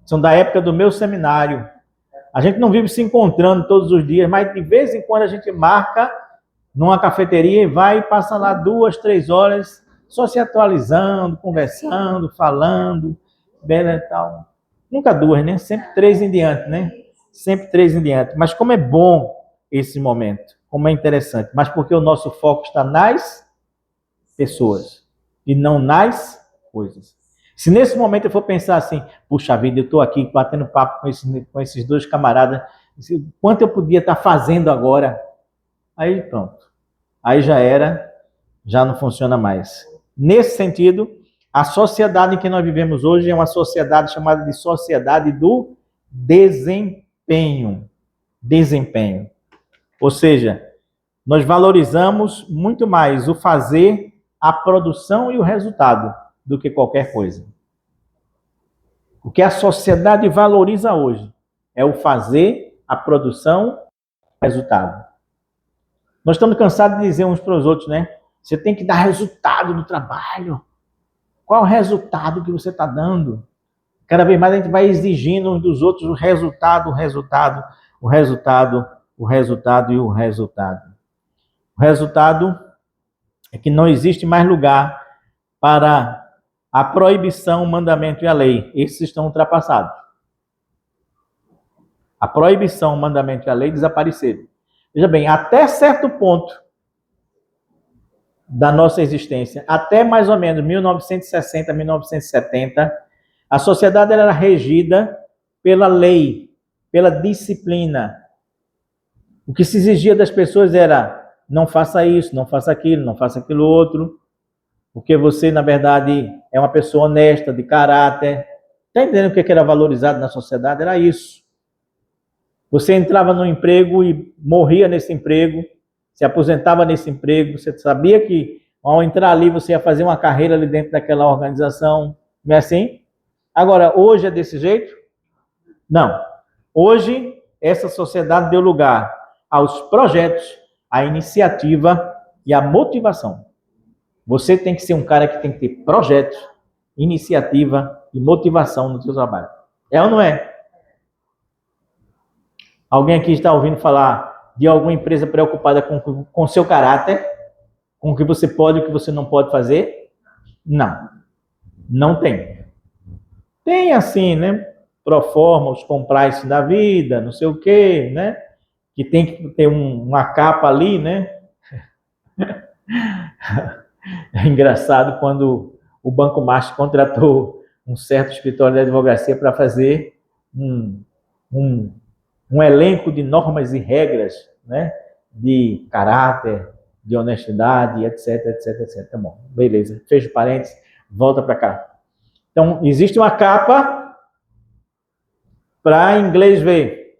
são da época do meu seminário. A gente não vive se encontrando todos os dias, mas de vez em quando a gente marca numa cafeteria e vai e passa lá 2, 3 horas só se atualizando, conversando, falando, bela e tal. Nunca 2, né? Sempre 3 em diante, né? Sempre 3 em diante. Mas como é bom esse momento, como é interessante. Mas porque o nosso foco está nas pessoas e não nas coisas. Se nesse momento eu for pensar assim, puxa vida, eu estou aqui batendo papo com esses 2 camaradas, quanto eu podia estar fazendo agora? Aí pronto. Aí já era, já não funciona mais. Nesse sentido, A sociedade em que nós vivemos hoje é uma sociedade chamada de sociedade do desempenho. Desempenho. Ou seja, nós valorizamos muito mais o fazer, a produção e o resultado do que qualquer coisa. O que a sociedade valoriza hoje é o fazer, a produção e o resultado. Nós estamos cansados de dizer uns para os outros, né? Você tem que dar resultado no trabalho. Qual o resultado que você está dando? Cada vez mais a gente vai exigindo uns dos outros o resultado, o resultado, o resultado, o resultado e o resultado. O resultado é que não existe mais lugar para a proibição, o mandamento e a lei. Esses estão ultrapassados. A proibição, o mandamento e a lei desapareceram. Veja bem, até certo ponto da nossa existência, até mais ou menos 1960, 1970, a sociedade era regida pela lei, pela disciplina. O que se exigia das pessoas era: não faça isso, não faça aquilo outro, porque você, na verdade, é uma pessoa honesta, de caráter. Está entendendo o que era valorizado na sociedade? Era isso. Você entrava no emprego e morria nesse emprego, se aposentava nesse emprego, você sabia que ao entrar ali você ia fazer uma carreira ali dentro daquela organização, não é assim? Agora, hoje é desse jeito? Não. Hoje, essa sociedade deu lugar aos projetos, à iniciativa e à motivação. Você tem que ser um cara que tem que ter projetos, iniciativa e motivação no seu trabalho. É ou não é? Alguém aqui está ouvindo falar de alguma empresa preocupada com seu caráter, com o que você pode e o que você não pode fazer? Não. Não tem. Tem assim, né? Proforma, os compliance da vida, não sei o quê, né? Que tem que ter uma capa ali, né? É engraçado quando o Banco Master contratou um certo escritório de advocacia para fazer um elenco de normas e regras, né? De caráter, de honestidade, etc, etc, etc. Tá bom, beleza. Fecha parênteses, volta para cá. Então, existe uma capa para inglês ver,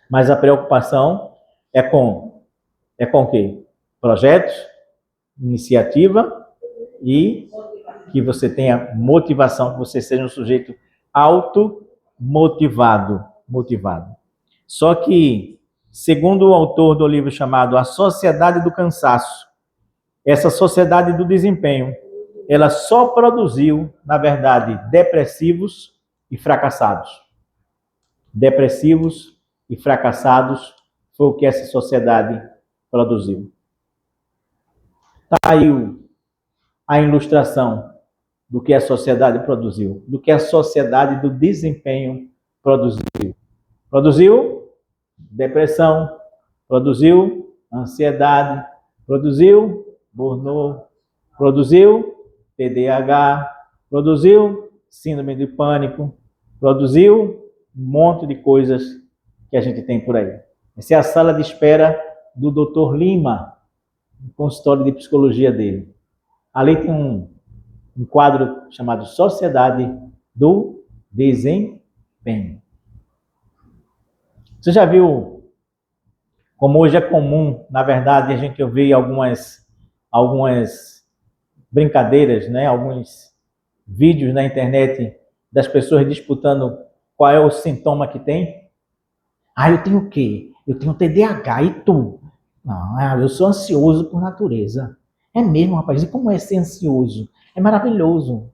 mas a preocupação é com o quê? Projetos, iniciativa e que você tenha motivação, que você seja um sujeito automotivado. Só que, segundo o autor do livro chamado A Sociedade do Cansaço, essa sociedade do desempenho, ela só produziu, na verdade, depressivos e fracassados. Depressivos e fracassados foi o que essa sociedade produziu. Está aí a ilustração do que a sociedade produziu, do que a sociedade do desempenho produziu. Produziu depressão, produziu ansiedade, produziu burnout, produziu TDAH, produziu síndrome de pânico, produziu um monte de coisas que a gente tem por aí. Essa é a sala de espera do Dr. Lima, no consultório de psicologia dele. Ali tem um quadro chamado Sociedade do Desempenho. Você já viu como hoje é comum, na verdade, a gente ouvir algumas brincadeiras, né? Alguns vídeos na internet das pessoas disputando qual é o sintoma que tem? Ah, eu tenho o quê? Eu tenho TDAH, e tu? Não, eu sou ansioso por natureza. É mesmo, rapaz? E como é ser ansioso? É maravilhoso.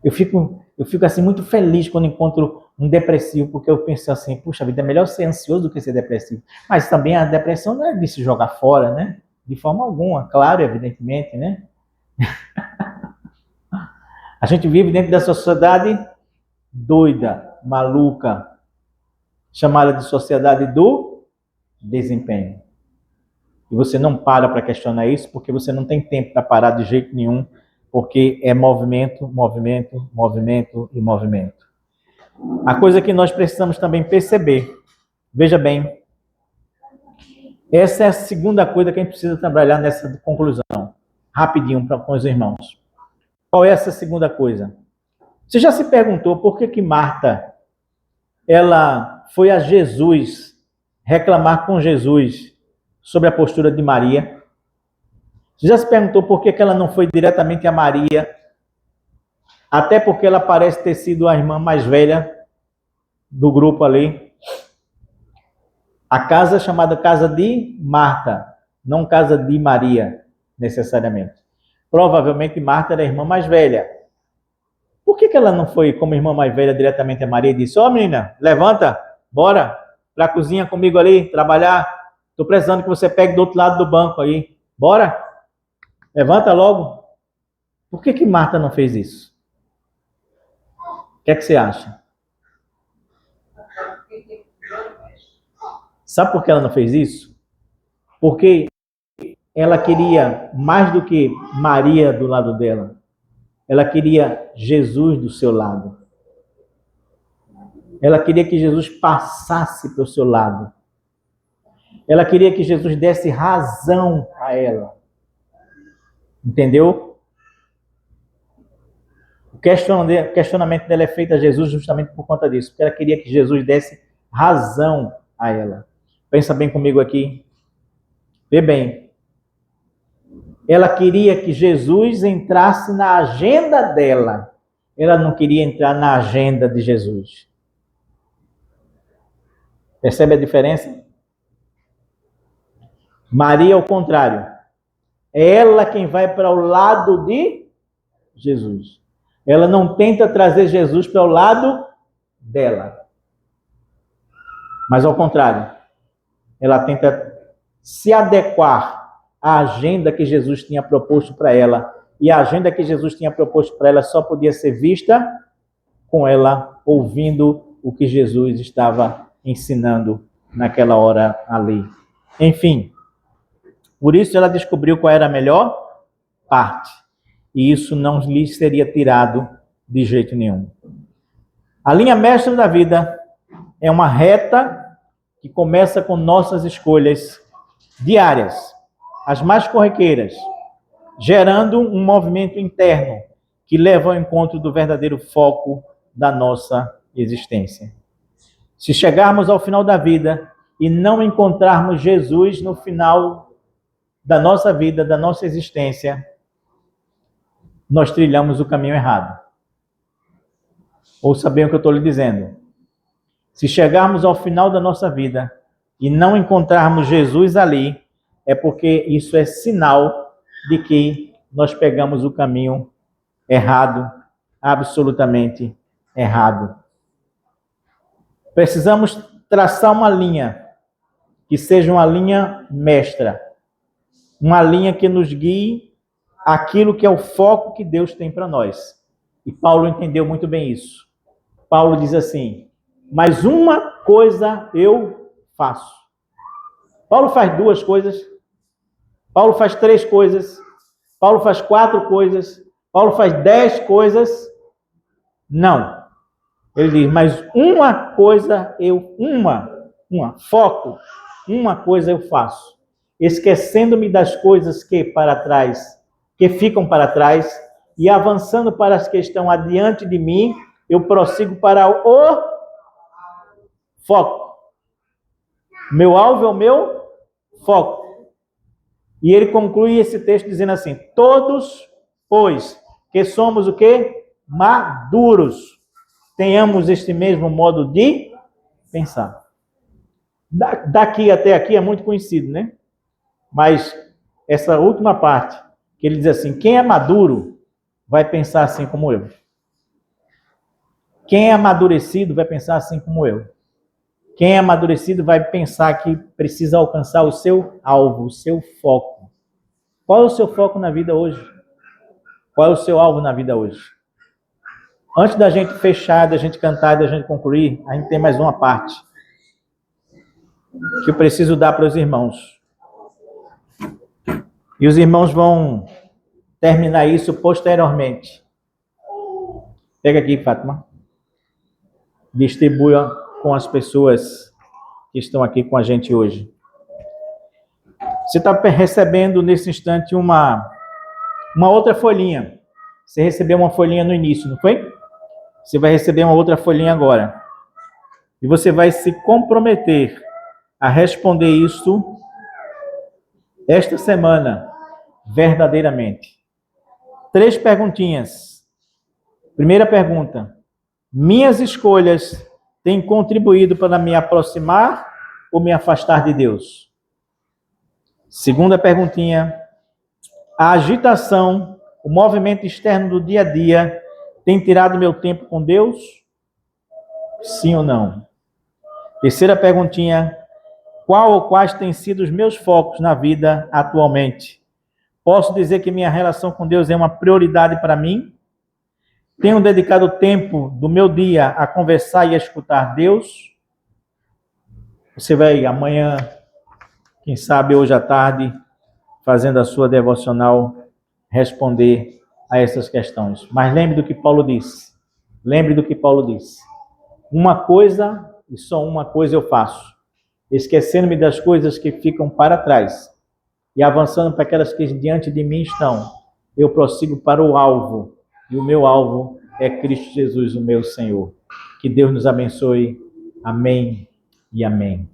Eu fico assim muito feliz quando encontro um depressivo, porque eu penso assim, puxa vida, é melhor ser ansioso do que ser depressivo. Mas também a depressão não é de se jogar fora, né? De forma alguma, claro, evidentemente, né? A gente vive dentro dessa sociedade doida, maluca, chamada de sociedade do desempenho. E você não para questionar isso, porque você não tem tempo para parar de jeito nenhum, porque é movimento, movimento, movimento e movimento. A coisa que nós precisamos também perceber, veja bem, essa é a segunda coisa que a gente precisa trabalhar nessa conclusão. rapidinho com os irmãos. Qual é essa segunda coisa? Você já se perguntou por que Marta, ela foi a Jesus reclamar com Jesus sobre a postura de Maria? Você já se perguntou por que ela não foi diretamente a Maria? Até porque ela parece ter sido a irmã mais velha do grupo ali. A casa é chamada casa de Marta, não casa de Maria, necessariamente. Provavelmente Marta era a irmã mais velha. Por que ela não foi como irmã mais velha diretamente a Maria e disse: ó, menina, levanta, bora para a cozinha comigo ali, trabalhar. Estou precisando que você pegue do outro lado do banco aí. Bora, levanta logo. Por que Marta não fez isso? O que é que você acha? Sabe por que ela não fez isso? Porque ela queria mais do que Maria do lado dela. Ela queria Jesus do seu lado. Ela queria que Jesus passasse para o seu lado. Ela queria que Jesus desse razão a ela. Entendeu? O questionamento dela é feito a Jesus justamente por conta disso. Porque ela queria que Jesus desse razão a ela. Pensa bem comigo aqui. Vê bem. Ela queria que Jesus entrasse na agenda dela. Ela não queria entrar na agenda de Jesus. Percebe a diferença? Maria, ao contrário. É ela quem vai para o lado de Jesus. Ela não tenta trazer Jesus para o lado dela. Mas ao contrário. Ela tenta se adequar à agenda que Jesus tinha proposto para ela. E a agenda que Jesus tinha proposto para ela só podia ser vista com ela ouvindo o que Jesus estava ensinando naquela hora ali. Enfim, por isso ela descobriu qual era a melhor parte. E isso não lhe seria tirado de jeito nenhum. A linha mestra da vida é uma reta que começa com nossas escolhas diárias, as mais corriqueiras, gerando um movimento interno que leva ao encontro do verdadeiro foco da nossa existência. Se chegarmos ao final da vida e não encontrarmos Jesus no final da nossa vida, da nossa existência, nós trilhamos o caminho errado. Ouça bem o que eu estou lhe dizendo. Se chegarmos ao final da nossa vida e não encontrarmos Jesus ali, é porque isso é sinal de que nós pegamos o caminho errado, absolutamente errado. Precisamos traçar uma linha que seja uma linha mestra, uma linha que nos guie aquilo que é o foco que Deus tem para nós. E Paulo entendeu muito bem isso. Paulo diz assim: mas uma coisa eu faço. Paulo faz 2 coisas, Paulo faz 3 coisas, Paulo faz 4 coisas, Paulo faz 10 coisas. Não. Ele diz, mas uma coisa foco, uma coisa eu faço. Esquecendo-me das coisas que ficam para trás, e avançando para as que estão adiante de mim, eu prossigo para o foco. Meu alvo é o meu foco. E ele conclui esse texto dizendo assim: todos, pois, que somos o quê? Maduros, tenhamos este mesmo modo de pensar. Daqui até aqui é muito conhecido, né? Mas essa última parte, que ele diz assim: quem é maduro vai pensar assim como eu. Quem é amadurecido vai pensar assim como eu. Quem é amadurecido vai pensar que precisa alcançar o seu alvo, o seu foco. Qual é o seu foco na vida hoje? Qual é o seu alvo na vida hoje? Antes da gente fechar, da gente cantar, da gente concluir, a gente tem mais uma parte que eu preciso dar para os irmãos. E os irmãos vão terminar isso posteriormente. Pega aqui, Fátima. Distribua com as pessoas que estão aqui com a gente hoje. Você está recebendo nesse instante uma Uma outra folhinha. Você recebeu uma folhinha no início, não foi? Você vai receber uma outra folhinha agora. E você vai se comprometer a responder isso esta semana, verdadeiramente. 3 perguntinhas. Primeira pergunta: minhas escolhas têm contribuído para me aproximar ou me afastar de Deus? Segunda perguntinha: a agitação, o movimento externo do dia a dia tem tirado meu tempo com Deus? Sim ou não? Terceira perguntinha: qual ou quais têm sido os meus focos na vida atualmente? Posso dizer que minha relação com Deus é uma prioridade para mim? Tenho dedicado tempo do meu dia a conversar e a escutar Deus? Você vai amanhã, quem sabe hoje à tarde, fazendo a sua devocional, responder a essas questões. Mas lembre do que Paulo disse. Lembre do que Paulo disse. Uma coisa e só uma coisa eu faço, esquecendo-me das coisas que ficam para trás e avançando para aquelas que diante de mim estão. Eu prossigo para o alvo, e o meu alvo é Cristo Jesus, o meu Senhor. Que Deus nos abençoe. Amém e amém.